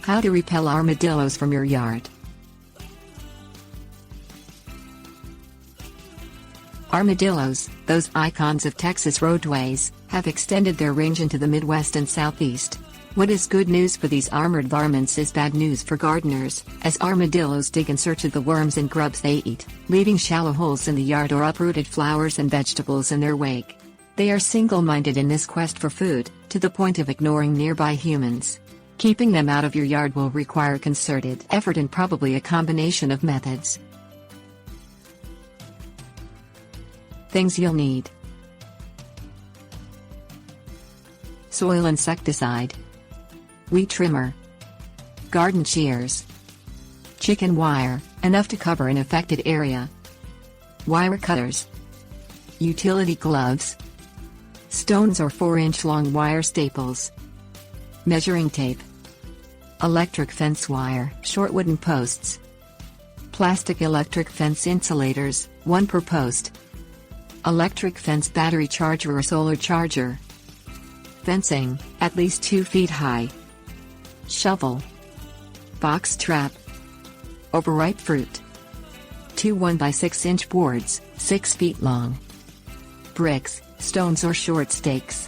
How to repel armadillos from your yard. Armadillos, those icons of Texas roadways, have extended their range into the Midwest and Southeast. What is good news for these armored varmints is bad news for gardeners, as armadillos dig in search of the worms and grubs they eat, leaving shallow holes in the yard or uprooted flowers and vegetables in their wake. They are single-minded in this quest for food, to the point of ignoring nearby humans. Keeping them out of your yard will require concerted effort and probably a combination of methods. Things you'll need: soil insecticide, weed trimmer, garden shears, chicken wire, enough to cover an affected area, wire cutters, utility gloves, stones or 4-inch long wire staples, measuring tape, electric fence wire, short wooden posts, plastic electric fence insulators, 1 per post, electric fence battery charger or solar charger, fencing, at least 2 feet high, shovel, box trap, overripe fruit, 2 1x6-inch boards, 6 feet long, bricks, stones or short stakes.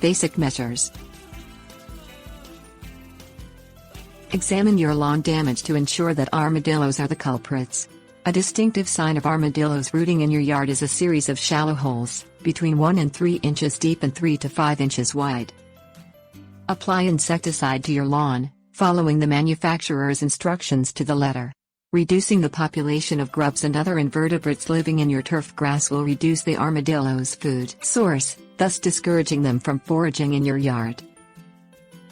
Basic measures. Examine your lawn damage to ensure that armadillos are the culprits. A distinctive sign of armadillos rooting in your yard is a series of shallow holes, between 1 and 3 inches deep and 3 to 5 inches wide. Apply insecticide to your lawn, following the manufacturer's instructions to the letter. Reducing the population of grubs and other invertebrates living in your turf grass will reduce the armadillo's food source, thus discouraging them from foraging in your yard.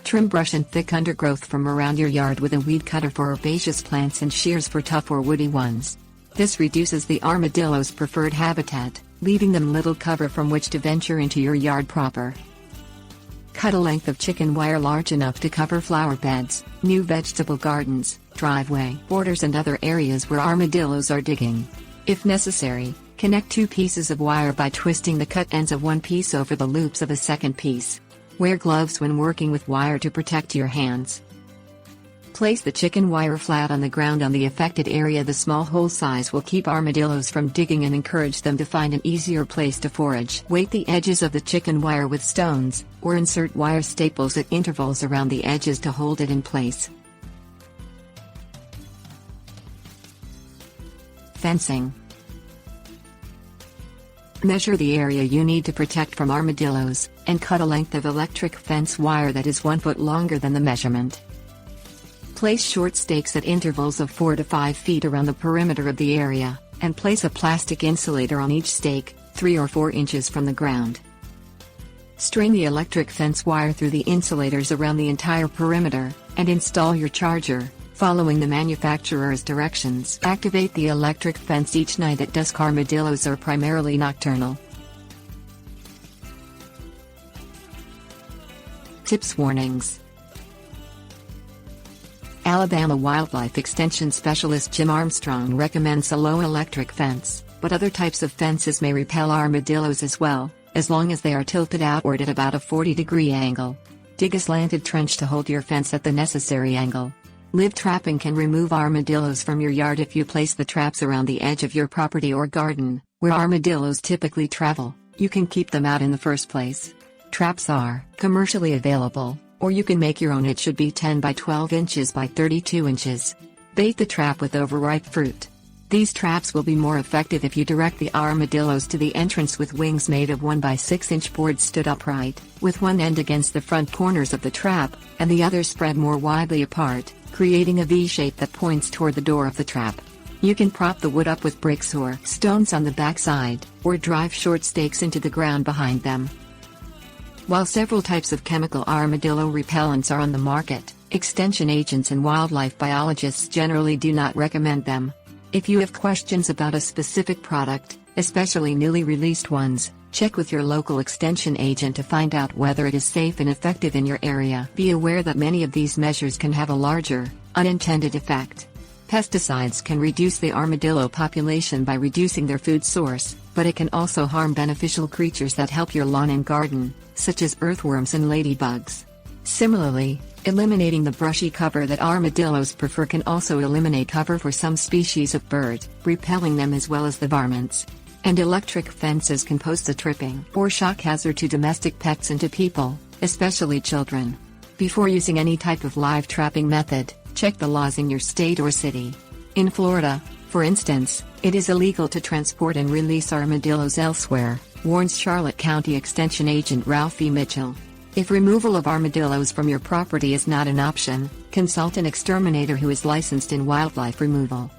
Trim brush and thick undergrowth from around your yard with a weed cutter for herbaceous plants and shears for tough or woody ones. This reduces the armadillo's preferred habitat, leaving them little cover from which to venture into your yard proper. Cut a length of chicken wire large enough to cover flower beds, new vegetable gardens, driveway borders and other areas where armadillos are digging. If necessary, connect 2 pieces of wire by twisting the cut ends of one piece over the loops of a second piece. Wear gloves when working with wire to protect your hands. Place the chicken wire flat on the ground on the affected area. The small hole size will keep armadillos from digging and encourage them to find an easier place to forage. Weight the edges of the chicken wire with stones, or insert wire staples at intervals around the edges to hold it in place. Fencing. Measure the area you need to protect from armadillos, and cut a length of electric fence wire that is 1 foot longer than the measurement. Place short stakes at intervals of 4 to 5 feet around the perimeter of the area, and place a plastic insulator on each stake, 3 or 4 inches from the ground. String the electric fence wire through the insulators around the entire perimeter, and install your charger, following the manufacturer's directions. Activate the electric fence each night at dusk. Armadillos are primarily nocturnal. Tips. Warnings. Alabama Wildlife Extension Specialist Jim Armstrong recommends a low electric fence, but other types of fences may repel armadillos as well, as long as they are tilted outward at about a 40-degree angle. Dig a slanted trench to hold your fence at the necessary angle. Live trapping can remove armadillos from your yard if you place the traps around the edge of your property or garden, where armadillos typically travel. You can keep them out in the first place. Traps are commercially available, or you can make your own. It should be 10 by 12 inches by 32 inches. Bait the trap with overripe fruit. These traps will be more effective if you direct the armadillos to the entrance with wings made of 1 by 6-inch boards stood upright, with one end against the front corners of the trap, and the other spread more widely apart, creating a V-shape that points toward the door of the trap. You can prop the wood up with bricks or stones on the backside, or drive short stakes into the ground behind them. While several types of chemical armadillo repellents are on the market, extension agents and wildlife biologists generally do not recommend them. If you have questions about a specific product, especially newly released ones, check with your local extension agent to find out whether it is safe and effective in your area. Be aware that many of these measures can have a larger, unintended effect. Pesticides can reduce the armadillo population by reducing their food source, but it can also harm beneficial creatures that help your lawn and garden, such as earthworms and ladybugs. Similarly, eliminating the brushy cover that armadillos prefer can also eliminate cover for some species of bird, repelling them as well as the varmints. And electric fences can pose a tripping or shock hazard to domestic pets and to people, especially children. Before using any type of live trapping method, check the laws in your state or city. In Florida, for instance, it is illegal to transport and release armadillos elsewhere, warns Charlotte County Extension Agent Ralphie Mitchell. If removal of armadillos from your property is not an option, consult an exterminator who is licensed in wildlife removal.